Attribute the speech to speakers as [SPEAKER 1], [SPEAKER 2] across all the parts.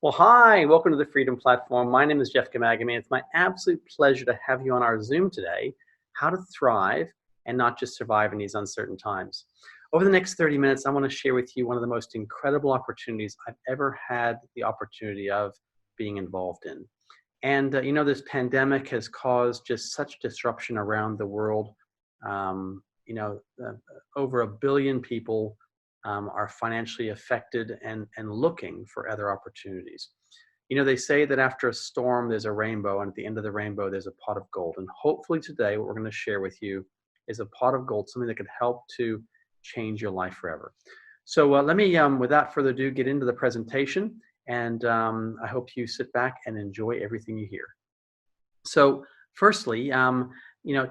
[SPEAKER 1] Well, hi, welcome to the Freedom Platform. My name is Jeff Gamagami. It's my absolute pleasure to have you on our Zoom today, How to Thrive and Not Just Survive in These Uncertain Times. Over the next 30 minutes, I want to share with you one of the most incredible opportunities I've ever had the opportunity of being involved in. And this pandemic has caused just such disruption around the world. Um, Over 1 billion people are financially affected and looking for other opportunities. They say that after a storm, there's a rainbow, and at the end of the rainbow, there's a pot of gold. And hopefully today, what we're going to share with you is a pot of gold, something that could help to change your life forever. So let me, without further ado, get into the presentation. And I hope you sit back and enjoy everything you hear. So firstly,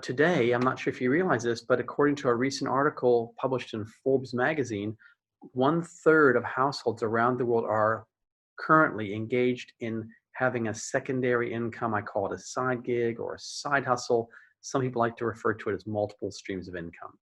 [SPEAKER 1] today, I'm not sure if you realize this, but according to a recent article published in Forbes magazine, 1/3 of households around the world are currently engaged in having a secondary income. I call it a side gig or a side hustle. Some people like to refer to it as multiple streams of income.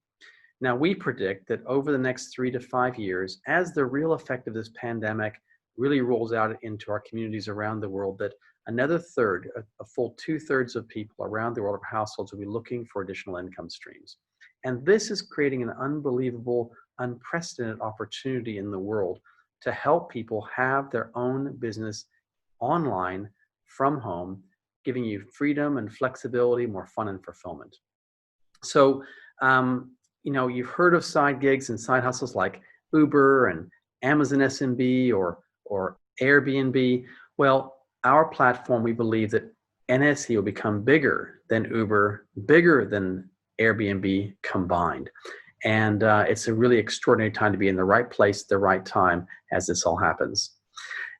[SPEAKER 1] Now, we predict that over the next 3 to 5 years, as the real effect of this pandemic really rolls out into our communities around the world, that another third, a full 2/3 of people around the world of households will be looking for additional income streams. And this is creating an unbelievable, unprecedented opportunity in the world to help people have their own business online from home, giving you freedom and flexibility, more fun and fulfillment. So, you've heard of side gigs and side hustles like Uber and Amazon SMB or Airbnb. Well, our platform, we believe that NSE will become bigger than Uber, bigger than Airbnb combined. And it's a really extraordinary time to be in the right place at the right time as this all happens.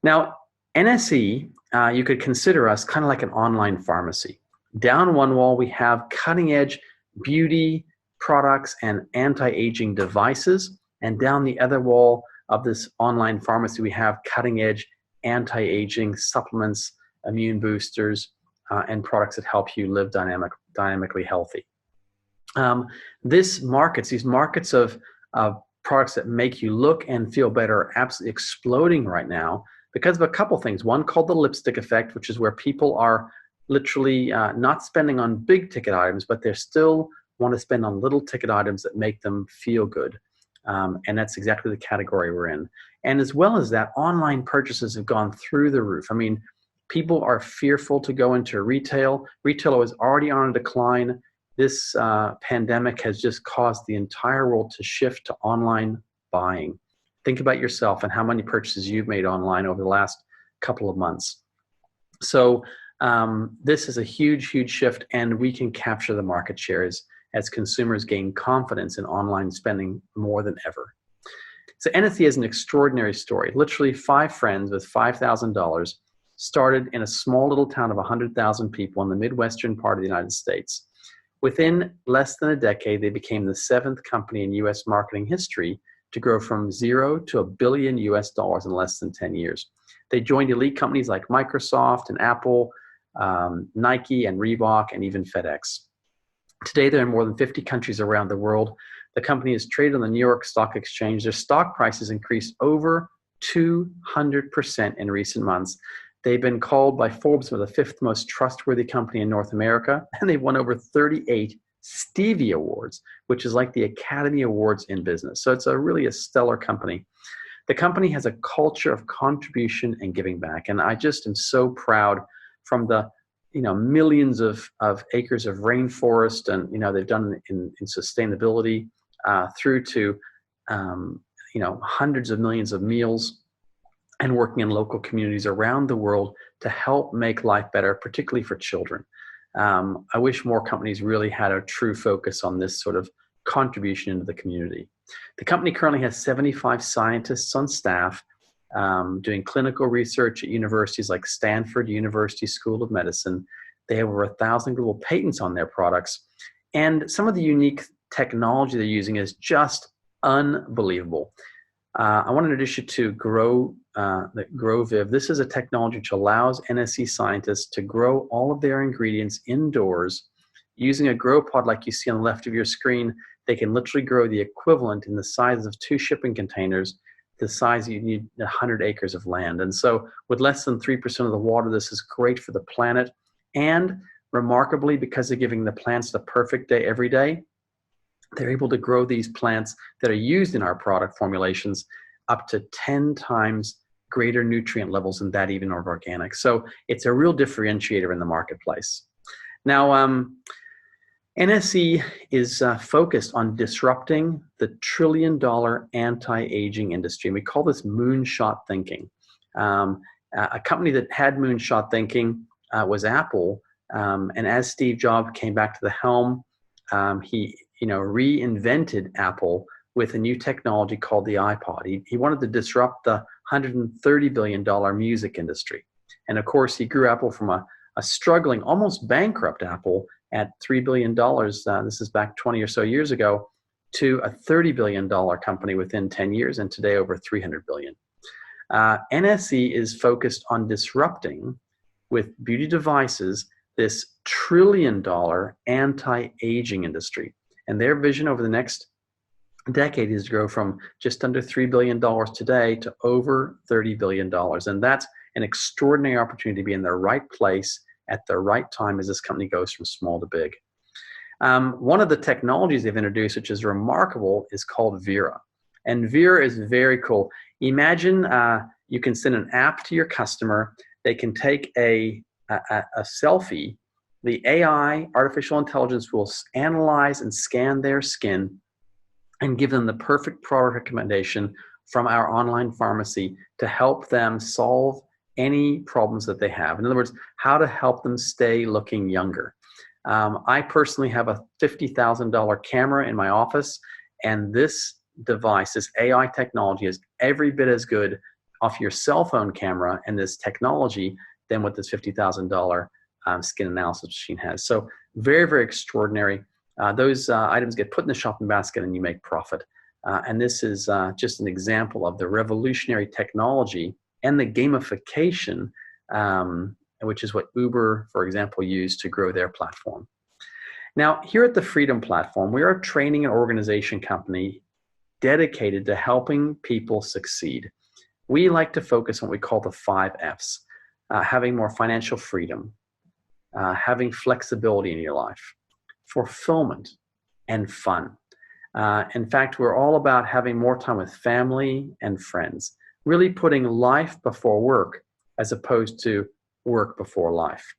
[SPEAKER 1] Now, NSE, you could consider us kind of like an online pharmacy. Down one wall, we have cutting-edge beauty products and anti-aging devices. And down the other wall of this online pharmacy, we have cutting-edge anti-aging supplements, immune boosters, and products that help you live dynamically healthy. These markets of products that make you look and feel better are absolutely exploding right now because of a couple things. One called the lipstick effect, which is where people are literally not spending on big ticket items, but they still want to spend on little ticket items that make them feel good. And that's exactly the category we're in. And as well as that, online purchases have gone through the roof. I mean, people are fearful to go into retail. Retail was already on a decline. This pandemic has just caused the entire world to shift to online buying. Think about yourself and how many purchases you've made online over the last couple of months. So this is a huge, huge shift, and we can capture the market shares as consumers gain confidence in online spending more than ever. So NSE is an extraordinary story. Literally 5 friends with $5,000 started in a small little town of 100,000 people in the Midwestern part of the United States. Within less than a decade, they became the 7th company in US marketing history to grow from $0 to $1 billion in less than 10 years. They joined elite companies like Microsoft and Apple, Nike and Reebok, and even FedEx. Today, they're in more than 50 countries around the world. The company is traded on the New York Stock Exchange. Their stock prices increased over 200% in recent months. They've been called by Forbes the 5th most trustworthy company in North America, and they've won over 38 Stevie Awards, which is like the Academy Awards in business. So it's really a stellar company. The company has a culture of contribution and giving back, and I just am so proud from the millions of acres of rainforest, and they've done in sustainability through to hundreds of millions of meals, and working in local communities around the world to help make life better, particularly for children. I wish more companies really had a true focus on this sort of contribution into the community. The company currently has 75 scientists on staff doing clinical research at universities like Stanford University School of Medicine. They have over 1,000 global patents on their products. And some of the unique technology they're using is just unbelievable. I want to introduce you to GrowViv. This is a technology which allows NSE scientists to grow all of their ingredients indoors using a grow pod like you see on the left of your screen. They can literally grow the equivalent in the size of 2 shipping containers the size you need 100 acres of land. And so with less than 3% of the water, this is great for the planet. And remarkably, because they're giving the plants the perfect day every day, they're able to grow these plants that are used in our product formulations up to 10 times greater nutrient levels than that even of organic. So it's a real differentiator in the marketplace. Now, NSE is focused on disrupting the trillion-dollar anti-aging industry. And we call this moonshot thinking. A company that had moonshot thinking was Apple. And as Steve Jobs came back to the helm, he reinvented Apple with a new technology called the iPod. He wanted to disrupt the $130 billion music industry. And of course, he grew Apple from a struggling, almost bankrupt Apple at $3 billion, this is back 20 or so years ago, to a $30 billion company within 10 years, and today over $300 billion. NSE is focused on disrupting, with beauty devices, this trillion-dollar anti-aging industry. And their vision over the next decade is to grow from just under $3 billion today to over $30 billion. And that's an extraordinary opportunity to be in the right place at the right time as this company goes from small to big. One of the technologies they've introduced, which is remarkable, is called Vera. And Vera is very cool. Imagine you can send an app to your customer. They can take a selfie. The AI, artificial intelligence, will analyze and scan their skin and give them the perfect product recommendation from our online pharmacy to help them solve any problems that they have. In other words, how to help them stay looking younger. I personally have a $50,000 camera in my office, and this device, this AI technology, is every bit as good off your cell phone camera and this technology than what this $50,000 skin analysis machine has. So very, very extraordinary. Those items get put in the shopping basket and you make profit. And this is just an example of the revolutionary technology and the gamification, which is what Uber, for example, used to grow their platform. Now, here at the Freedom Platform, we are a training and organization company dedicated to helping people succeed. We like to focus on what we call the 5 F's, having more financial freedom, having flexibility in your life, fulfillment, and fun. In fact, we're all about having more time with family and friends, really putting life before work as opposed to work before life.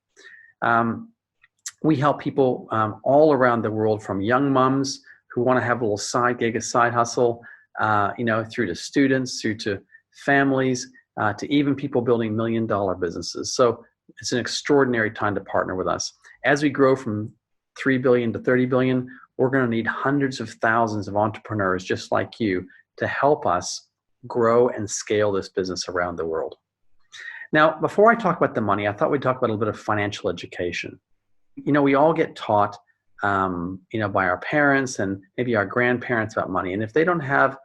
[SPEAKER 1] We help people all around the world, from young moms who want to have a little side gig, a side hustle, through to students, through to families, to even people building $1 million businesses. So it's an extraordinary time to partner with us. As we grow from 3 billion to 30 billion, we're going to need hundreds of thousands of entrepreneurs just like you to help us grow and scale this business around the world. Now, before I talk about the money, I thought we'd talk about a little bit of financial education. We all get taught, by our parents and maybe our grandparents about money. And if they don't have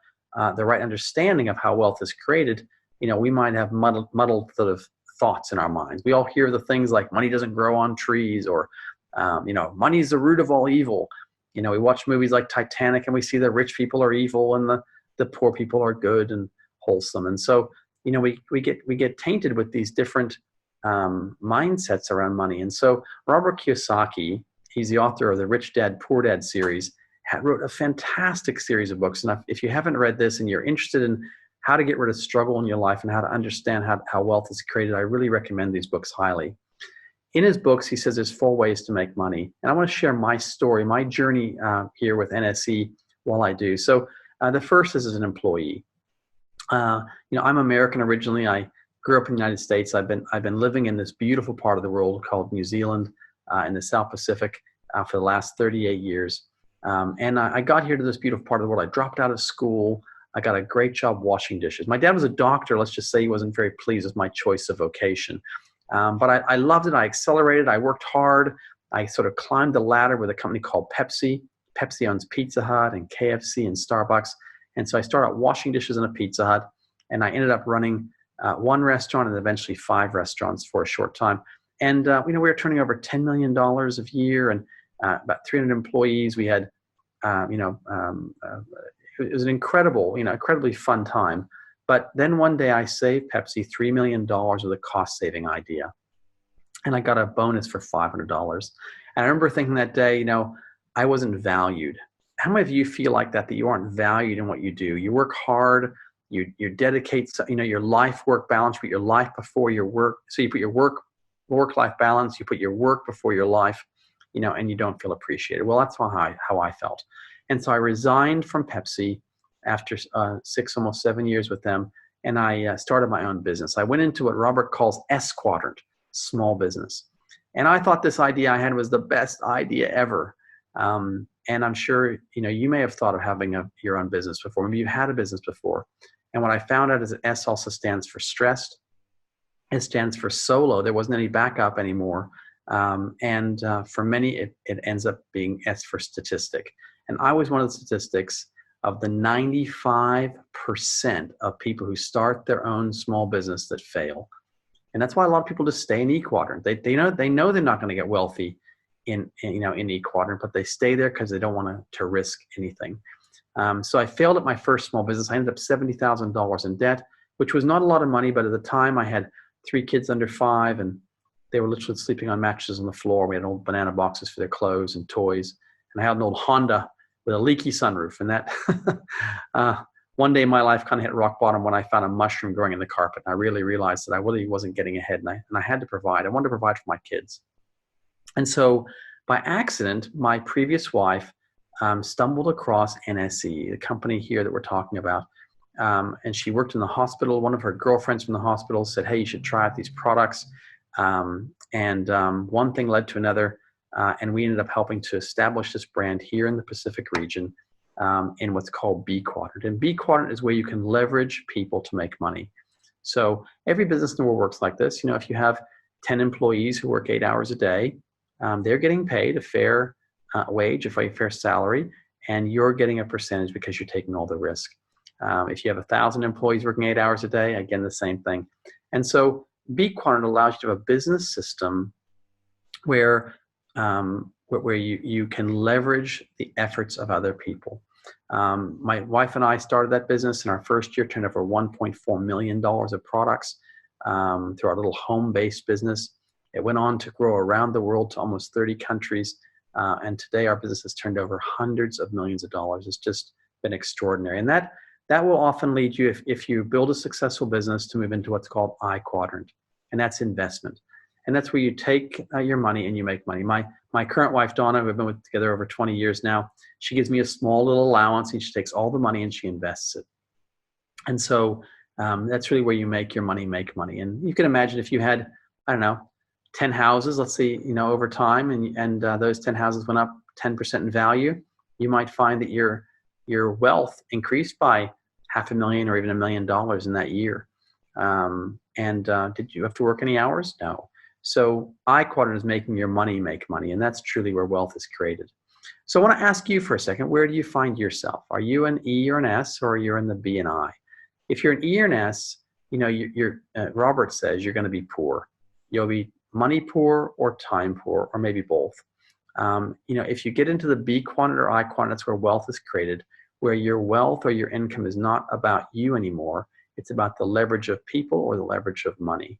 [SPEAKER 1] the right understanding of how wealth is created, we might have muddled sort of thoughts in our minds. We all hear the things like money doesn't grow on trees, or, money is the root of all evil. We watch movies like Titanic and we see the rich people are evil and the poor people are good and wholesome. And so, we get tainted with these different mindsets around money. And so Robert Kiyosaki, he's the author of the Rich Dad, Poor Dad series, wrote a fantastic series of books. And if you haven't read this and you're interested in how to get rid of struggle in your life and how to understand how wealth is created, I really recommend these books highly. In his books, he says there's 4 ways to make money. And I want to share my story, my journey here with NSE while I do. So the first is as an employee. I'm American originally. I grew up in the United States. I've been living in this beautiful part of the world called New Zealand in the South Pacific for the last 38 years. And I got here to this beautiful part of the world. I dropped out of school. I got a great job washing dishes. My dad was a doctor. Let's just say he wasn't very pleased with my choice of vocation. But I loved it. I accelerated. I worked hard. I sort of climbed the ladder with a company called Pepsi. Pepsi owns Pizza Hut and KFC and Starbucks. And so I started out washing dishes in a Pizza Hut, and I ended up running 1 restaurant and eventually 5 restaurants for a short time. And we were turning over $10 million a year and about 300 employees. We had, it was an incredible, incredibly fun time. But then one day I saved Pepsi $3 million with a cost-saving idea, and I got a bonus for $500. And I remember thinking that day, I wasn't valued. How many of you feel like that you aren't valued in what you do? You work hard, you dedicate, your life-work balance, you put your life before your work. So you put your work-life balance, you put your work before your life, and you don't feel appreciated. Well, that's how I felt. And so I resigned from Pepsi after almost 7 years with them, and I started my own business. I went into what Robert calls S quadrant, small business. And I thought this idea I had was the best idea ever. And I'm sure, you may have thought of having your own business before. Maybe you've had a business before. And what I found out is that S also stands for stressed. It stands for solo. There wasn't any backup anymore. And for many, it ends up being S for statistic. And I was one of the statistics of the 95% of people who start their own small business that fail. And that's why a lot of people just stay in E quadrant. They know they're not going to get wealthy in E quadrant, but they stay there because they don't want to risk anything. So I failed at my first small business. I ended up $70,000 in debt, which was not a lot of money, but at the time I had 3 kids under 5, and they were literally sleeping on mattresses on the floor. We had old banana boxes for their clothes and toys, and I had an old Honda with a leaky sunroof. And that one day in my life kind of hit rock bottom when I found a mushroom growing in the carpet. And I really realized that I really wasn't getting ahead, and I had to provide. I wanted to provide for my kids. And so by accident, my previous wife stumbled across NSE, the company here that we're talking about. And she worked in the hospital. One of her girlfriends from the hospital said, hey, you should try out these products. And one thing led to another. And we ended up helping to establish this brand here in the Pacific region in what's called B quadrant. And B quadrant is where you can leverage people to make money. So every business in the world works like this. If you have 10 employees who work 8 hours a day, they're getting paid a fair wage, a fair salary, and you're getting a percentage because you're taking all the risk. If you have 1,000 employees working 8 hours a day, again, the same thing. And so B quadrant allows you to have a business system where you can leverage the efforts of other people. My wife and I started that business in our first year, turned over $1.4 million of products through our little home-based business. It went on to grow around the world to almost 30 countries. And today our business has turned over hundreds of millions of dollars. It's just been extraordinary. And that will often lead you, if you build a successful business, to move into what's called I quadrant. And that's investment. And that's where you take your money and you make money. My current wife, Donna, we've been together over 20 years now. She gives me a small little allowance, and she takes all the money and she invests it. And so that's really where you make your money, make money. And you can imagine if you had, 10 houses, let's say, over time, and those 10 houses went up 10% in value, you might find that your wealth increased by $500,000 or even $1 million in that year. Did you have to work any hours? No. So I quadrant is making your money make money, and that's truly where wealth is created. So I want to ask you for a second, where do you find yourself? Are you an E or an S, or you're in the B and I? If you're an E or an S, Robert says you're going to be poor. You'll be money poor or time poor, or maybe both. If you get into the B quadrant or I quadrant, that's where wealth is created, where your wealth or your income is not about you anymore. It's about the leverage of people or the leverage of money.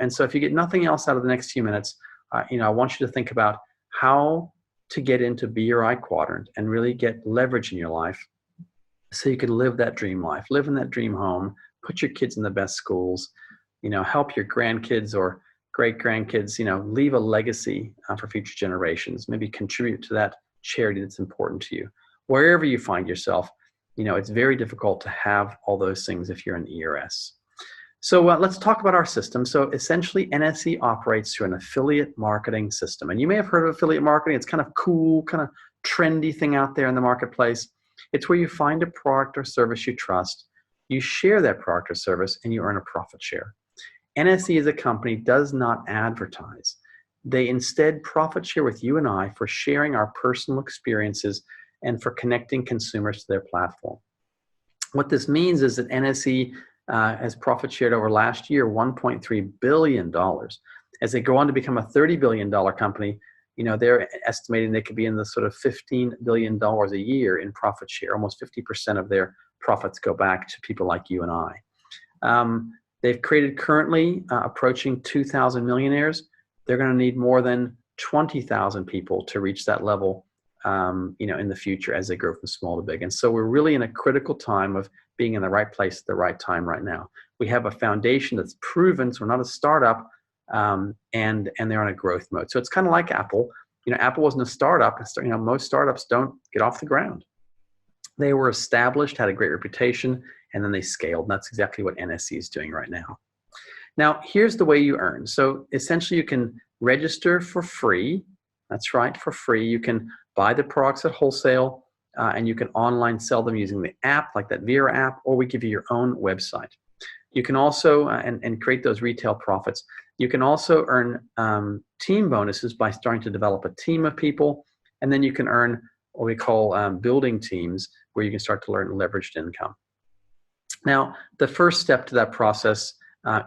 [SPEAKER 1] And so if you get nothing else out of the next few minutes, I want you to think about how to get into B or I quadrant and really get leverage in your life so you can live that dream life, live in that dream home, put your kids in the best schools, help your grandkids or great-grandkids, leave a legacy for future generations, maybe contribute to that charity that's important to you. Wherever you find yourself, it's very difficult to have all those things if you're an E or S. So let's talk about our system. So essentially, NSE operates through an affiliate marketing system. And you may have heard of affiliate marketing. It's kind of cool, kind of trendy thing out there in the marketplace. It's where you find a product or service you trust, you share that product or service, and you earn a profit share. NSE as a company does not advertise. They instead profit share with you and I for sharing our personal experiences and for connecting consumers to their platform. What this means is that NSE has profit shared over last year $1.3 billion. As they go on to become a $30 billion company, they're estimating they could be in the sort of $15 billion a year in profit share, almost 50% of their profits go back to people like you and I. They've created currently approaching 2,000 millionaires. They're going to need more than 20,000 people to reach that level, in the future as they grow from small to big. And so we're really in a critical time of being in the right place at the right time right now. We have a foundation that's proven, so we're not a startup, and they're on a growth mode. So it's kind of like Apple. Apple wasn't a startup. Most startups don't get off the ground. They were established, had a great reputation, and then they scaled. And that's exactly what NSE is doing right now. Now, here's the way you earn. So essentially, you can register for free. That's right, for free. You can buy the products at wholesale, and you can online sell them using the app, like that Vera app, or we give you your own website. You can also, and create those retail profits. You can also earn team bonuses by starting to develop a team of people, and then you can earn what we call building teams, where you can start to learn leveraged income. Now, the first step to that process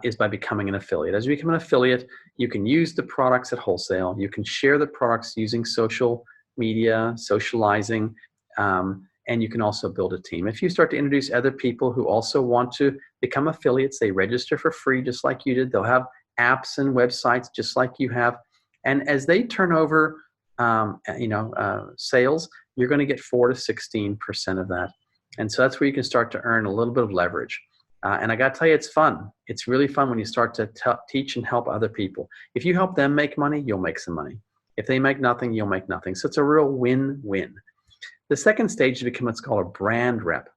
[SPEAKER 1] is by becoming an affiliate. As you become an affiliate, you can use the products at wholesale. You can share the products using social media, socializing, and you can also build a team. If you start to introduce other people who also want to become affiliates, they register for free just like you did. They'll have apps and websites just like you have. And as they turn over sales, you're going to get 4 to 16% of that. And so that's where you can start to earn a little bit of leverage. And I got to tell you, it's fun. It's really fun when you start to teach and help other people. If you help them make money, you'll make some money. If they make nothing, you'll make nothing. So it's a real win-win. The second stage is to become what's called a brand rep.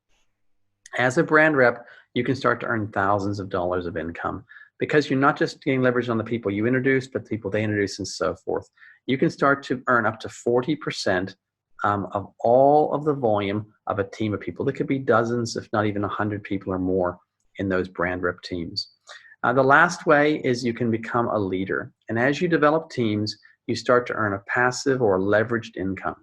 [SPEAKER 1] As a brand rep, you can start to earn thousands of dollars of income, because you're not just getting leverage on the people you introduce, but the people they introduce and so forth. You can start to earn up to 40% of all of the volume of a team of people. There could be dozens, if not even 100 people or more in those brand rep teams. The last way is you can become a leader. And as you develop teams, you start to earn a passive or leveraged income.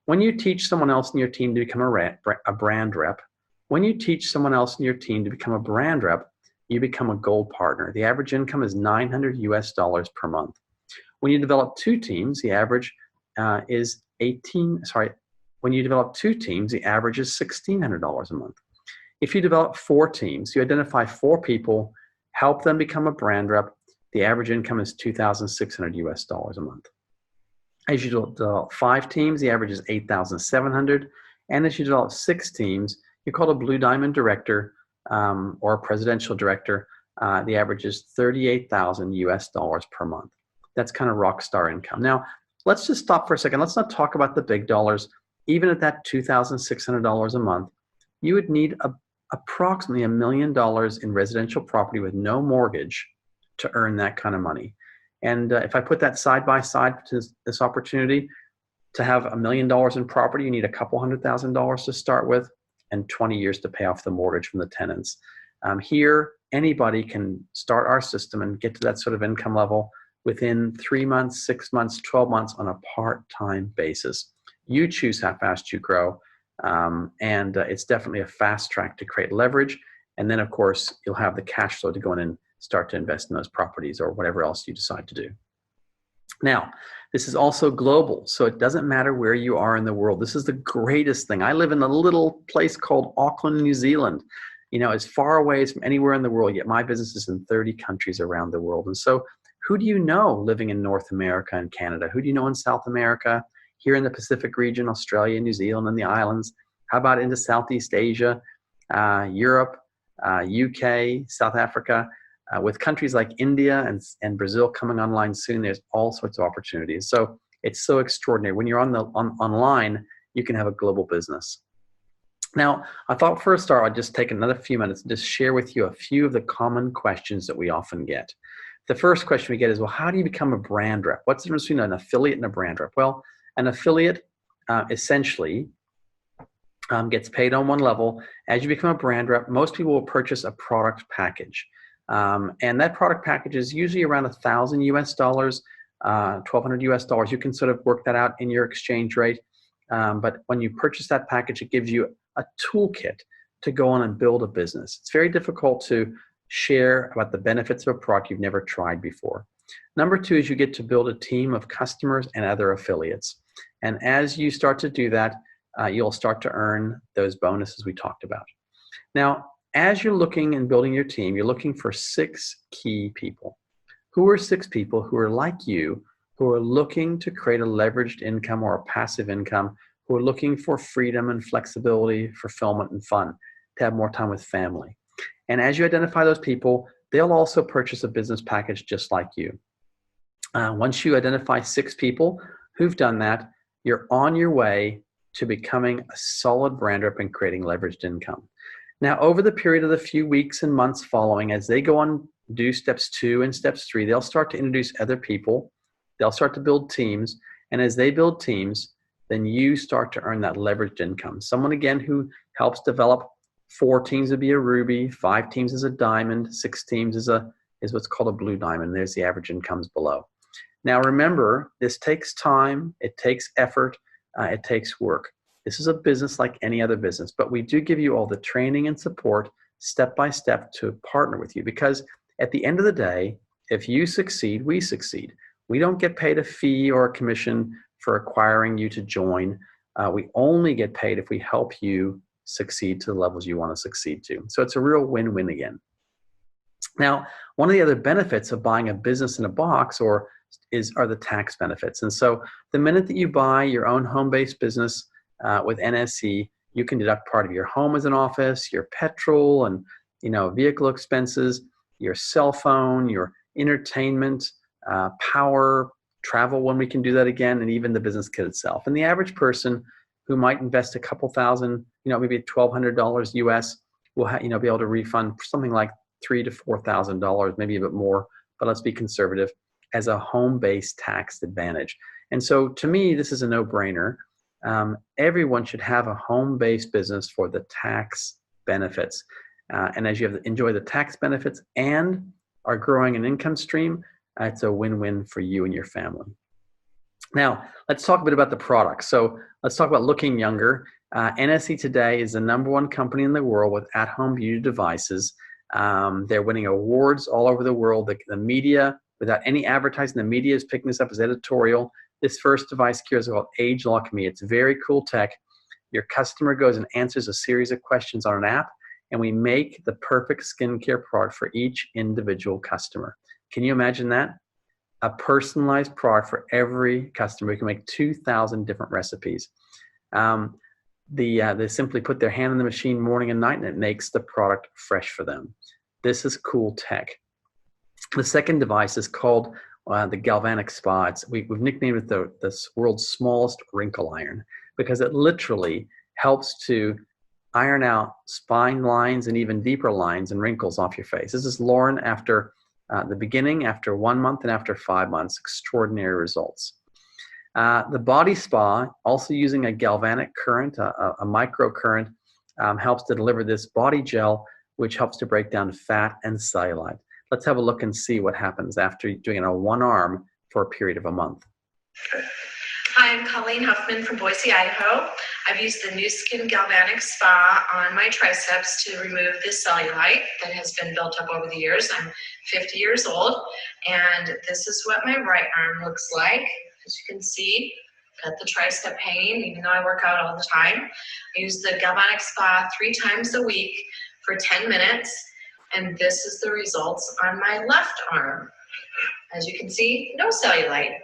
[SPEAKER 1] When you teach someone else in your team to become a brand rep, when you teach someone else in your team to become a brand rep, you become a gold partner. The average income is $900 per month. When you develop two teams, the average is when you develop two teams, the average is $1,600 a month. If you develop 4 teams, you identify 4 people, help them become a brand rep, the average income is $2,600 a month. As you develop 5 teams, the average is $8,700. And as you develop 6 teams, you're called a blue diamond director or a presidential director. The average is $38,000 per month. That's kind of rock star income. Now, let's just stop for a second. Let's not talk about the big dollars. Even at that $2,600 a month, you would need approximately $1 million in residential property with no mortgage to earn that kind of money. And if I put that side by side to this opportunity, to have $1 million in property, you need a couple $100,000 to start with and 20 years to pay off the mortgage from the tenants. Here, anybody can start our system and get to that sort of income level within 3 months, 6 months, 12 months on a part-time basis. You choose how fast you grow. And it's definitely a fast track to create leverage. And then, of course, you'll have the cash flow to go in and start to invest in those properties or whatever else you decide to do. Now, this is also global, so it doesn't matter where you are in the world. This is the greatest thing. I live in a little place called Auckland, New Zealand, as far away as from anywhere in the world, yet my business is in 30 countries around the world. And so who do you know living in North America and Canada? Who do you know in South America? Here in the Pacific region, Australia, New Zealand, and the islands. How about into Southeast Asia, Europe, UK, South Africa? With countries like India and Brazil coming online soon, there's all sorts of opportunities. So it's so extraordinary. When you're online, you can have a global business. Now, I thought for a start, I'd just take another few minutes and just share with you a few of the common questions that we often get. The first question we get is, well, how do you become a brand rep? What's the difference between an affiliate and a brand rep? Well, an affiliate essentially gets paid on one level. As you become a brand rep, most people will purchase a product package. And that product package is usually around $1,000 US, $1,200 US. You can sort of work that out in your exchange rate. But when you purchase that package, it gives you a toolkit to go on and build a business. It's very difficult to share about the benefits of a product you've never tried before. Number 2 is you get to build a team of customers and other affiliates. And as you start to do that, you'll start to earn those bonuses we talked about. Now, as you're looking and building your team, you're looking for 6 key people. Who are 6 people who are like you, who are looking to create a leveraged income or a passive income, who are looking for freedom and flexibility, fulfillment, and fun, to have more time with family. And as you identify those people, they'll also purchase a business package just like you. Once you identify 6 people who've done that, you're on your way to becoming a solid brand rep and creating leveraged income. Now, over the period of the few weeks and months following, as they go on, do steps 2 and steps 3, they'll start to introduce other people. They'll start to build teams. And as they build teams, then you start to earn that leveraged income. Someone, again, who helps develop 4 teams would be a ruby, 5 teams is a diamond, 6 teams is what's called a blue diamond. There's the average incomes below. Now, remember, this takes time, it takes effort, it takes work. This is a business like any other business, but we do give you all the training and support step by step to partner with you, because at the end of the day, if you succeed, we succeed. We don't get paid a fee or a commission for acquiring you to join. We only get paid if we help you succeed to the levels you want to succeed to. So it's a real win-win again. Now, one of the other benefits of buying a business in a box are the tax benefits. And so the minute that you buy your own home-based business with NSE, you can deduct part of your home as an office, your petrol and vehicle expenses, your cell phone, your entertainment, power, travel when we can do that again, and even the business kit itself. And the average person who might invest a couple thousand, maybe $1,200 US, will be able to refund something like $3,000 to $4,000, maybe a bit more, but let's be conservative, as a home-based tax advantage. And so to me, this is a no-brainer. Everyone should have a home-based business for the tax benefits. And as you enjoy the tax benefits and are growing an income stream, it's a win-win for you and your family. Now, let's talk a bit about the product. So let's talk about looking younger. NSE today is the #1 company in the world with at-home beauty devices. They're winning awards all over the world. The media, without any advertising, the media is picking this up as editorial. This first device here is called Age Lock Me. It's very cool tech. Your customer goes and answers a series of questions on an app, and we make the perfect skincare product for each individual customer. Can you imagine that? A personalized product for every customer. We can make 2,000 different recipes. They simply put their hand in the machine morning and night, and it makes the product fresh for them. This is cool tech. The second device is called the Galvanic Spa. We've nicknamed it the world's smallest wrinkle iron, because it literally helps to iron out spine lines and even deeper lines and wrinkles off your face. This is Lauren after the beginning, after 1 month, and after 5 months. Extraordinary results. The Body Spa, also using a galvanic current, a microcurrent, helps to deliver this body gel, which helps to break down fat and cellulite. Let's have a look and see what happens after doing it on one arm for a period of a month.
[SPEAKER 2] Hi, I'm Colleen Huffman from Boise, Idaho. I've used the Nu Skin Galvanic Spa on my triceps to remove the cellulite that has been built up over the years. I'm 50 years old, and this is what my right arm looks like. As you can see, got the tricep hanging, even though I work out all the time. I use the Galvanic Spa 3 times a week for 10 minutes, and this is the results on my left arm. As you can see, no cellulite.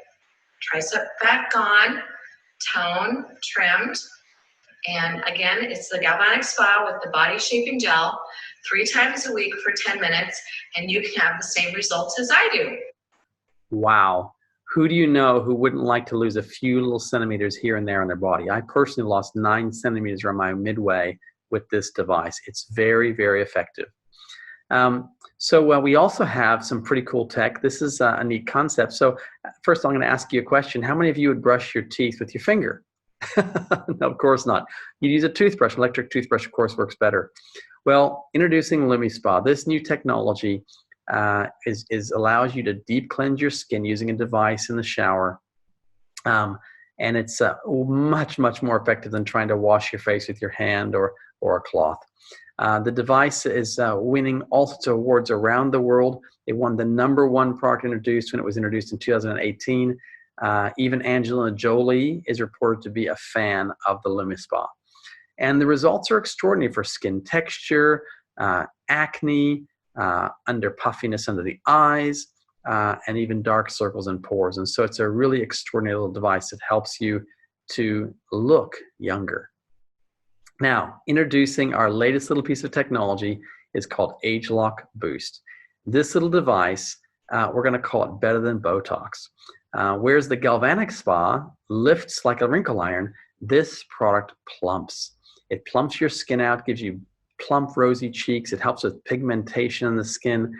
[SPEAKER 2] Tricep fat gone, tone trimmed, and again, it's the Galvanic Spa with the body shaping gel 3 times a week for 10 minutes, and you can have the same results as I do.
[SPEAKER 1] Wow. Who do you know who wouldn't like to lose a few little centimeters here and there on their body? I personally lost 9 centimeters around my midway with this device. It's very, very effective. So we also have some pretty cool tech. This is a neat concept. So first I'm going to ask you a question. How many of you would brush your teeth with your finger? No, of course not. You'd use a toothbrush. Electric toothbrush, of course, works better. Well, introducing LumiSpa. This new technology allows you to deep cleanse your skin using a device in the shower. And it's much, much more effective than trying to wash your face with your hand or a cloth. The device is winning all sorts of awards around the world. It won the #1 product introduced when it was introduced in 2018. Even Angelina Jolie is reported to be a fan of the LumiSpa. And the results are extraordinary for skin texture, acne, under puffiness under the eyes, and even dark circles and pores. And so it's a really extraordinary little device that helps you to look younger. Now, introducing our latest little piece of technology is called Age Lock Boost. This little device, we're going to call it better than Botox. Whereas the galvanic spa lifts like a wrinkle iron, this product plumps. It plumps your skin out, gives you plump, rosy cheeks. It helps with pigmentation in the skin.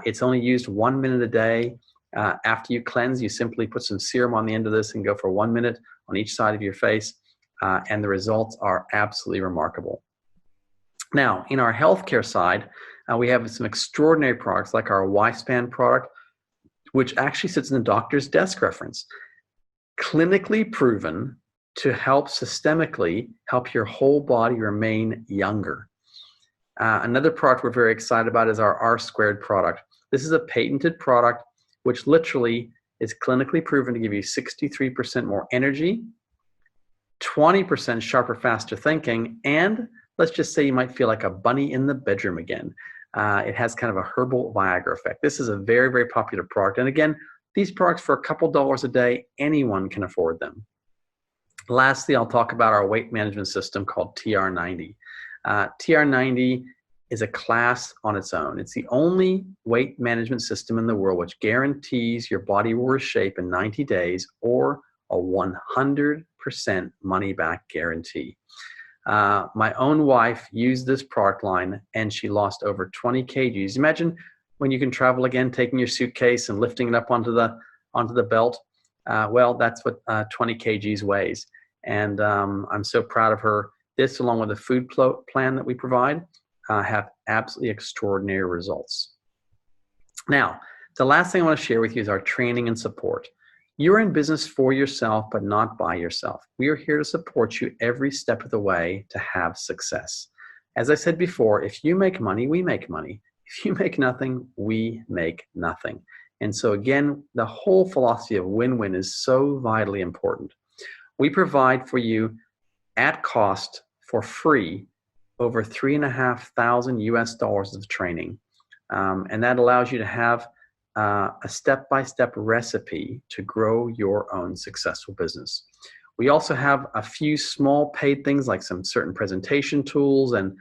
[SPEAKER 1] It's only used 1 minute a day. After you cleanse, you simply put some serum on the end of this and go for 1 minute on each side of your face. And the results are absolutely remarkable. Now, in our healthcare side, we have some extraordinary products like our Y-Span product, which actually sits in the doctor's desk reference. Clinically proven to help systemically help your whole body remain younger. Another product we're very excited about is our R-Squared product. This is a patented product which literally is clinically proven to give you 63% more energy, 20% sharper, faster thinking, and let's just say you might feel like a bunny in the bedroom again. It has kind of a herbal Viagra effect. This is a very, very popular product. And again, these products for a couple dollars a day, anyone can afford them. Lastly, I'll talk about our weight management system called TR90. TR90 is a class on its own. It's the only weight management system in the world which guarantees your body will reshape in 90 days or a 100% money back guarantee. My own wife used this product line and she lost over 20 kgs. Imagine when you can travel again, taking your suitcase and lifting it up onto the belt. Well, that's what 20 kgs weighs. And I'm so proud of her. This, along with the food plan that we provide, have absolutely extraordinary results. Now, the last thing I want to share with you is our training and support. You're in business for yourself, but not by yourself. We are here to support you every step of the way to have success. As I said before, if you make money, we make money. If you make nothing, we make nothing. And so again, the whole philosophy of win-win is so vitally important. We provide for you at cost for free over $3,500 US of training. And that allows you to have a step-by-step recipe to grow your own successful business. We also have a few small paid things like some certain presentation tools and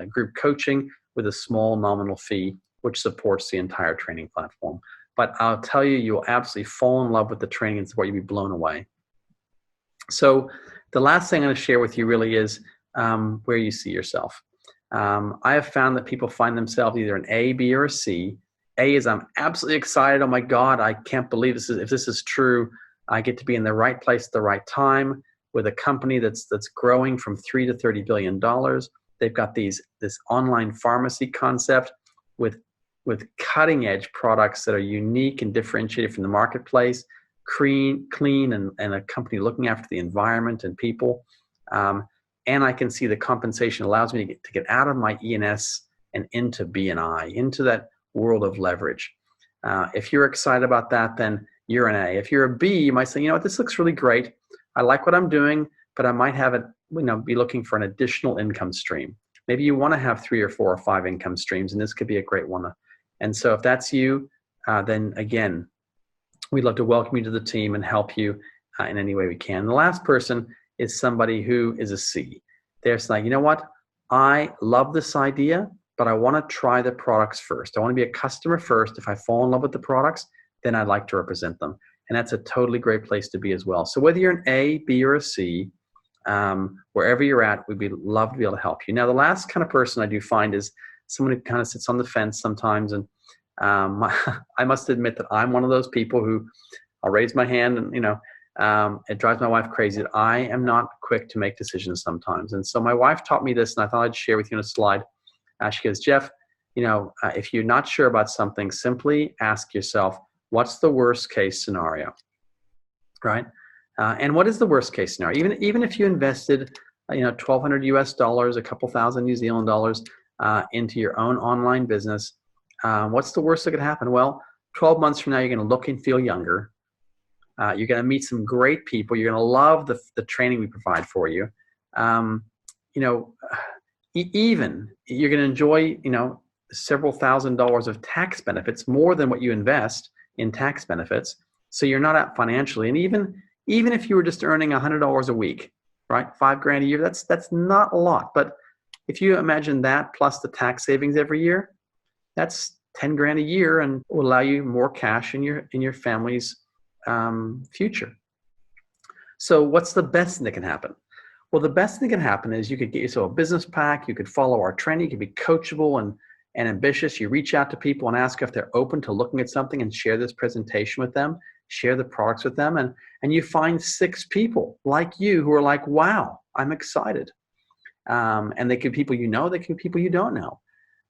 [SPEAKER 1] group coaching with a small nominal fee, which supports the entire training platform. But I'll tell you, you'll absolutely fall in love with the training and support. You'll be blown away. So the last thing I'm going to share with you really is where you see yourself. I have found that people find themselves either an A, B, or a C. A is I'm absolutely excited. Oh my God, I can't believe this is, if this is true, I get to be in the right place at the right time with a company that's growing from $3 to $30 billion. They've got this online pharmacy concept with cutting edge products that are unique and differentiated from the marketplace, clean and a company looking after the environment and people. And I can see the compensation allows me to get out of my E&S and into B&I, into that world of leverage. If you're excited about that, then you're an A. If you're a B, you might say, you know what, this looks really great. I like what I'm doing, but I might have it, be looking for an additional income stream. Maybe you want to have 3 or 4 or 5 income streams, and this could be a great one. And so if that's you, then again, we'd love to welcome you to the team and help you in any way we can. The last person is somebody who is a C. They're saying, you know what, I love this idea, but I want to try the products first. I want to be a customer first. If I fall in love with the products, then I'd like to represent them. And that's a totally great place to be as well. So whether you're an A, B, or a C, wherever you're at, we'd love to be able to help you. Now, the last kind of person I do find is someone who kind of sits on the fence sometimes. And I must admit that I'm one of those people who I'll raise my hand and, it drives my wife crazy that I am not quick to make decisions sometimes. And so my wife taught me this, and I thought I'd share with you on a slide. She goes, Jeff, if you're not sure about something, simply ask yourself, what's the worst case scenario, right? And what is the worst case scenario? Even if you invested, $1,200 US, a couple thousand New Zealand dollars into your own online business, what's the worst that could happen? Well, 12 months from now, you're going to look and feel younger. You're going to meet some great people. You're going to love the training we provide for you. Um, you know, even you're going to enjoy, several $1,000s of tax benefits, more than what you invest in tax benefits. So you're not out financially. And even if you were just earning $100 a week, right, $5,000 a year, that's not a lot. But if you imagine that plus the tax savings every year, that's $10,000 a year, and will allow you more cash in your family's future. So what's the best thing that can happen? Well, the best thing that can happen is you could get yourself a business pack. You could follow our training. You could be coachable and ambitious. You reach out to people and ask if they're open to looking at something, and share this presentation with them, share the products with them. And you find 6 people like you who are like, wow, I'm excited. And they could be people you know, they could be people you don't know.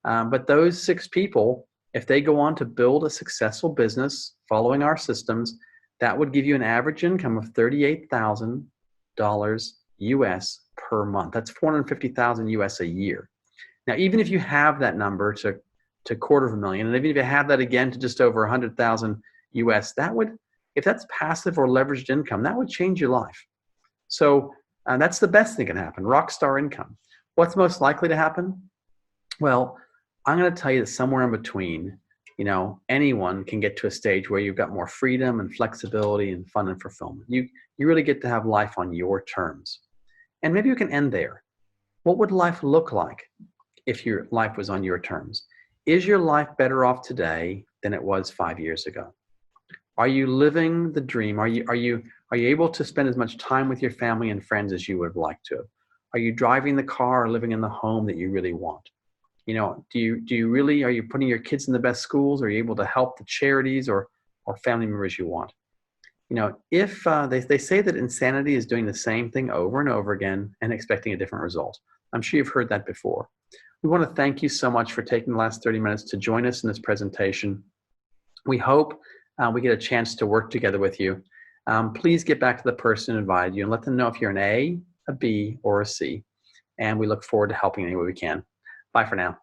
[SPEAKER 1] But those 6 people, if they go on to build a successful business following our systems, that would give you an average income of $38,000 US per month. That's $450,000 US a year. Now, even if you have that number to $250,000, and even if you have that again to just over 100,000 US, that would, if that's passive or leveraged income, that would change your life. So that's the best thing that can happen, rock star income. What's most likely to happen? Well, I'm going to tell you that somewhere in between, anyone can get to a stage where you've got more freedom and flexibility and fun and fulfillment. You really get to have life on your terms. And maybe you can end there. What would life look like if your life was on your terms? Is your life better off today than it was 5 years ago? Are you living the dream? Are you able to spend as much time with your family and friends as you would like to? Are you driving the car or living in the home that you really want? Do you really, are you putting your kids in the best schools? Are you able to help the charities or family members you want? If they say that insanity is doing the same thing over and over again and expecting a different result. I'm sure you've heard that before. We want to thank you so much for taking the last 30 minutes to join us in this presentation. We hope we get a chance to work together with you. Please get back to the person who invited you and let them know if you're an A, a B, or a C. And we look forward to helping any way we can. Bye for now.